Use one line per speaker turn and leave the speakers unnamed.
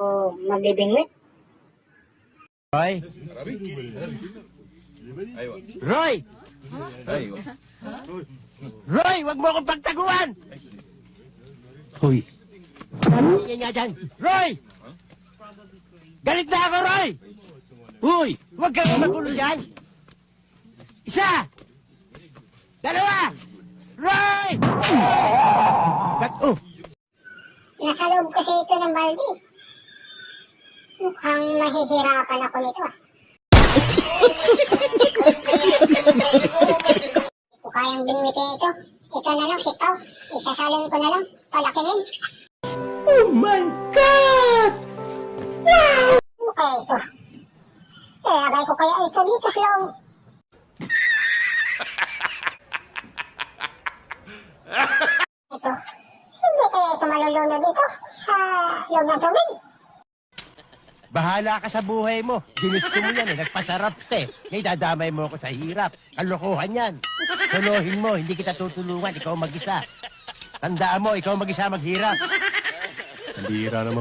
O magbibingwit.
Roy? Roy! Roy, wag mo akong pagtaguan! Hoy. Ano yan nga dyan? Roy! Galit na ako, Roy! Uy, wag kang magulo dyan! Isa! Dalawa! Roy!
Nasa loob kasi ito ng balde. Mukhang mahihirapan ako nito ah. Hindi ko kayang bingwitin ito. Ito na lang, sikaw. Isasalin ko na lang. Palakihin.
Oh my God!
Ano kaya ito? Ilagay ko kaya ito dito sa loob. Ito. Hindi kaya ito maluluno dito sa loob ng tubig.
Bahala ka sa buhay mo. Ginusto mo yan eh. Nagpasarap ka eh. Ngayon dadamay mo ako sa hirap. Kalokohan yan. Tulohin mo. Hindi kita tutulungan. Ikaw mag-isa. Tandaan mo, ikaw mag-isa maghirap. Hira naman.